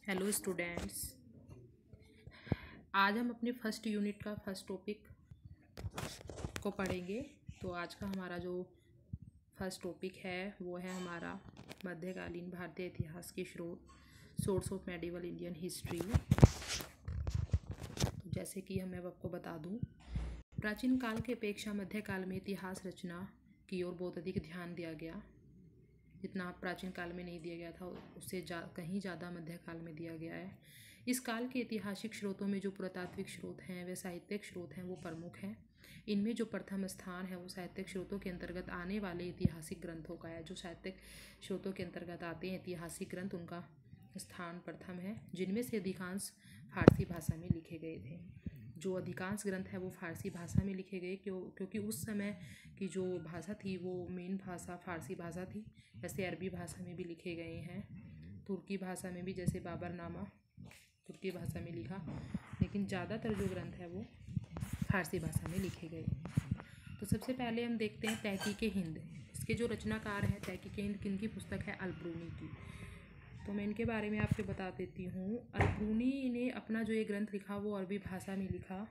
Hello students. आज हम अपने फर्स्ट यूनिट का फर्स्ट टॉपिक को पढ़ेंगे। तो आज का हमारा जो फर्स्ट टॉपिक है वो है हमारा मध्यकालीन भारतीय इतिहास के स्रोत, source of medieval Indian history. तो जैसे कि मैं आपको बता दूं, प्राचीन काल की अपेक्षा मध्यकाल में इतिहास रचना की ओर बहुत अधिक ध्यान दिया गया। जितना प्राचीन काल में नहीं दिया गया था उससे कहीं ज़्यादा मध्यकाल में दिया गया है। इस काल के ऐतिहासिक स्रोतों में जो पुरातात्विक स्रोत हैं वे साहित्यिक स्रोत हैं वो प्रमुख हैं। इनमें जो प्रथम स्थान है वो साहित्यिक स्रोतों के अंतर्गत आने वाले ऐतिहासिक ग्रंथों का है। जो साहित्यिक स्रोतों के अंतर्गत आते हैं ऐतिहासिक ग्रंथ, उनका स्थान प्रथम है, जिनमें से अधिकांश फारसी भाषा में लिखे गए थे। जो अधिकांश ग्रंथ है वो फारसी भाषा में लिखे गए क्योंकि उस समय की जो भाषा थी वो मेन भाषा फारसी भाषा थी। जैसे अरबी भाषा में भी लिखे गए हैं, तुर्की भाषा में भी, जैसे बाबरनामा तुर्की भाषा में लिखा, लेकिन ज़्यादातर जो ग्रंथ है वो फारसी भाषा में लिखे गए। तो सबसे पहले हम देखते हैं तहकीक-ए-हिंद। इसके जो रचनाकार हैं तहकीक-ए-हिंद, किनकी पुस्तक है? अल-ब्रूनी की। तो मैं इनके बारे में आपको बता देती हूँ। अल-ब्रूनी ने अपना जो ये ग्रंथ लिखा वो अरबी भाषा में लिखा।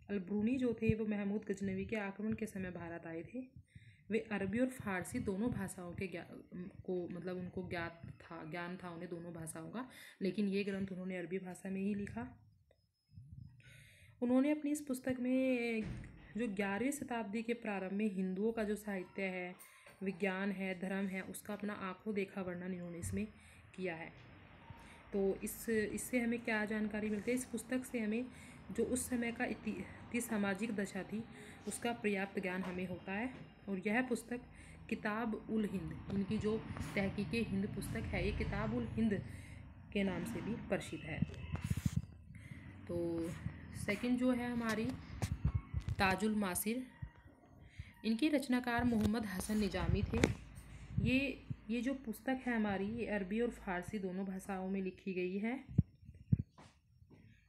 अल-ब्रूनी जो थे वो महमूद गजनवी के आक्रमण के समय भारत आए थे। वे अरबी और फारसी दोनों भाषाओं के उनको ज्ञान था उन्हें दोनों भाषाओं का, लेकिन ये ग्रंथ उन्होंने अरबी भाषा में ही लिखा। उन्होंने अपनी इस पुस्तक में जो 11वीं शताब्दी के प्रारंभ में हिंदुओं का जो साहित्य है, विज्ञान है, धर्म है, उसका अपना आंखों देखा वर्णन इन्होंने इसमें किया है। तो इससे हमें क्या जानकारी मिलती है? इस पुस्तक से हमें जो उस समय की सामाजिक दशा थी उसका पर्याप्त ज्ञान हमें होता है। और यह पुस्तक किताब उल हिंद, इनकी जो तहकीक-ए-हिंद पुस्तक है ये किताब उल हिंद के नाम से भी प्रसिद्ध है। तो सेकंड जो है हमारी ताजुल मासिर, इनके रचनाकार मोहम्मद हसन निजामी थे। ये जो पुस्तक है हमारी ये अरबी और फारसी दोनों भाषाओं में लिखी गई है।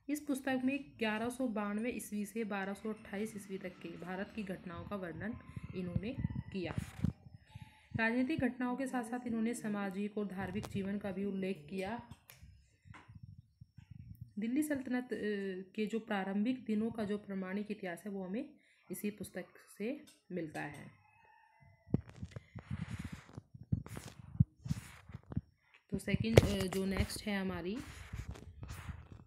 इस पुस्तक में 1192 ईस्वी से 1228 ईस्वी तक के भारत की घटनाओं का वर्णन इन्होंने किया। राजनीतिक घटनाओं के साथ साथ इन्होंने सामाजिक और धार्मिक जीवन का भी उल्लेख किया। दिल्ली सल्तनत के जो प्रारंभिक दिनों का जो प्रमाणिक इतिहास है वो हमें इसी पुस्तक से मिलता है। तो सेकंड जो नेक्स्ट है हमारी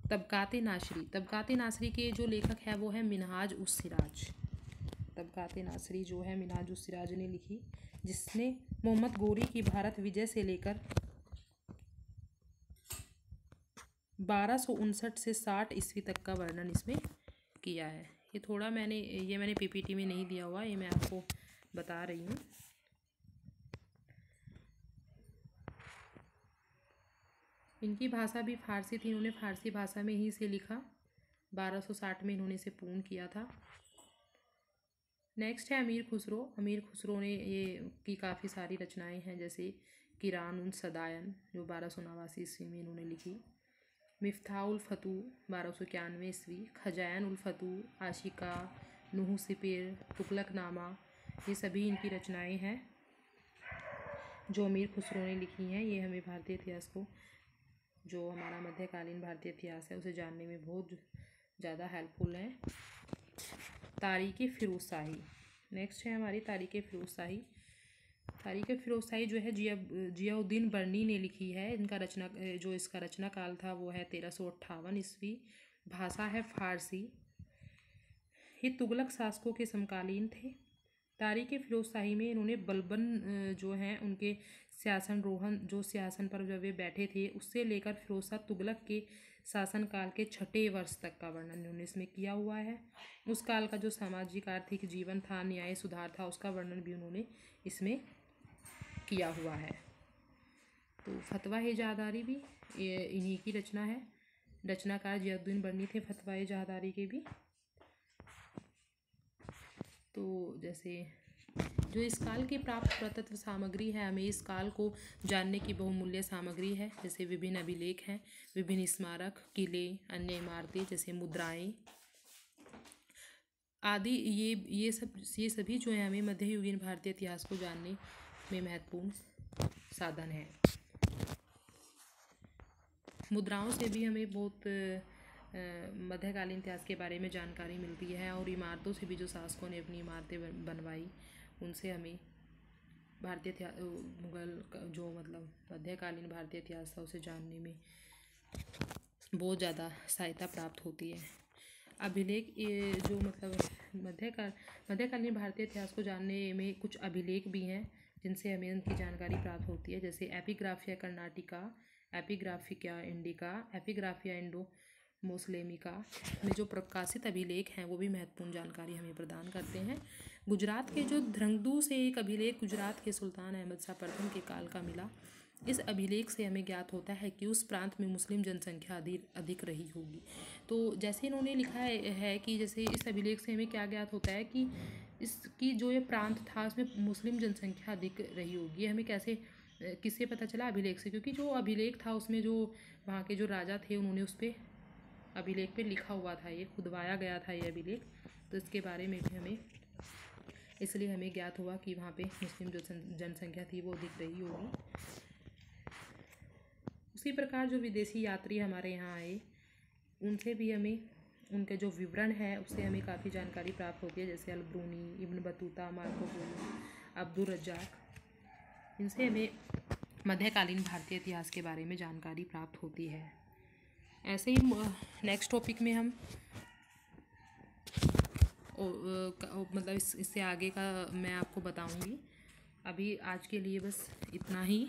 तबकाते नासरी। तबकाते नासरी के जो लेखक है वो है मिनहाज उस सिराज। तबकाते नासरी जो है मिनहाज उस सिराज ने लिखी, जिसने मोहम्मद गोरी की भारत विजय से लेकर 1259 से 60 ईस्वी तक का वर्णन इसमें किया है। ये थोड़ा मैंने पीपीटी में नहीं दिया हुआ, ये मैं आपको बता रही हूँ। इनकी भाषा भी फारसी थी, इन्होंने फारसी भाषा में ही इसे लिखा। 1260 में इन्होंने इसे पूर्ण किया था। नेक्स्ट है अमीर खुसरो। अमीर खुसरो ने ये की काफ़ी सारी रचनाएं हैं, जैसे किरान उन सदायन जो 1289 ईस्वी में इन्होंने लिखी, मिफ्ताह उल फतू 1291 ईस्वी, खजायन उल फतू, आशिका, नूह सिपिर, तुगलकनामा, ये सभी इनकी रचनाएं हैं जो अमीर खुसरो ने लिखी हैं। ये हमें भारतीय इतिहास को, जो हमारा मध्यकालीन भारतीय इतिहास है, उसे जानने में बहुत ज़्यादा हेल्पफुल है। तारीख़ फ़िरोज़ शाही। नेक्स्ट है हमारी तारीख़ फ़िरोज़ शाही। तारीख़ फ़िरोज़ शाही जो है जियाउद्दीन बर्नी ने लिखी है। इसका रचना काल था वो है 1358 ईस्वी। भाषा है फ़ारसी। ये तुगलक शासकों के समकालीन थे। तारीख़ फ़िरोज़ शाही में इन्होंने बलबन जो हैं उनके सिंहासन पर जब वे बैठे थे उससे लेकर फिरोज शाह तुगलक के शासनकाल के 6ठे वर्ष तक का वर्णन इन्होंने इसमें किया हुआ है। उस काल का जो सामाजिक आर्थिक जीवन था, न्याय सुधार था, उसका वर्णन भी उन्होंने इसमें किया हुआ है। तो फतवा जहादारी भी इन्हीं की रचना है। रचनाकार जियाउद्दीन बर्नी थे फतवा जहादारी के भी। तो जैसे जो इस काल की प्राप्त पुरातत्व सामग्री है, हमें इस काल को जानने की बहुमूल्य सामग्री है। जैसे विभिन्न अभिलेख हैं, विभिन्न स्मारक, किले, अन्य इमारतें, जैसे मुद्राएं आदि। ये सभी जो है हमें मध्ययुगीन भारतीय इतिहास को जानने में महत्वपूर्ण साधन है। मुद्राओं से भी हमें बहुत मध्यकालीन इतिहास के बारे में जानकारी मिलती है, और इमारतों से भी, जो शासकों ने अपनी इमारतें बनवाई, उनसे हमें भारतीय इतिहास, मुगल जो मतलब मध्यकालीन भारतीय इतिहास था उसे जानने में बहुत ज़्यादा सहायता प्राप्त होती है। अभिलेख, ये जो मतलब मध्यकालीन भारतीय इतिहास को जानने में कुछ अभिलेख भी हैं जिनसे हमें उनकी जानकारी प्राप्त होती है, जैसे एपिग्राफिया कर्नाटिका, एपिग्राफिका इंडिका, एपिग्राफिया इंडो मोसलेमिका में जो प्रकाशित अभिलेख हैं वो भी महत्वपूर्ण जानकारी हमें प्रदान करते हैं। गुजरात के जो ध्रंगदू से एक अभिलेख गुजरात के सुल्तान अहमद शाह प्रथम के काल का मिला। इस अभिलेख से हमें ज्ञात होता है कि उस प्रांत में मुस्लिम जनसंख्या अधिक रही होगी। तो जैसे इन्होंने लिखा है कि जैसे इस अभिलेख से हमें क्या ज्ञात होता है कि इसकी जो ये प्रांत था उसमें मुस्लिम जनसंख्या अधिक रही होगी। ये हमें कैसे, किससे पता चला? अभिलेख से, क्योंकि जो अभिलेख था उसमें जो वहाँ के जो राजा थे उन्होंने उस पर अभिलेख पे लिखा हुआ था, ये खुदवाया गया था ये अभिलेख। तो इसके बारे में भी हमें, इसलिए हमें ज्ञात हुआ कि वहाँ पे मुस्लिम जो जनसंख्या थी वो अधिक रही होगी। उसी प्रकार जो विदेशी यात्री हमारे यहाँ आए उनसे भी हमें, उनके जो विवरण है उससे हमें काफ़ी जानकारी प्राप्त होती है, जैसे Al Biruni, Ibn Battuta, Marco Polo, Abdul Razzaq, इनसे हमें मध्यकालीन भारतीय इतिहास के बारे में जानकारी प्राप्त होती है। ऐसे ही नेक्स्ट टॉपिक में हम मतलब इससे आगे का मैं आपको बताऊंगी। अभी आज के लिए बस इतना ही।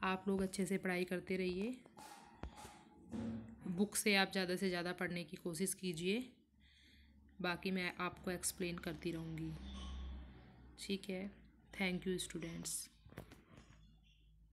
आप लोग अच्छे से पढ़ाई करते रहिए, बुक से आप ज़्यादा से ज़्यादा पढ़ने की कोशिश कीजिए, बाकी मैं आपको एक्सप्लेन करती रहूँगी। ठीक है, थैंक यू स्टूडेंट्स।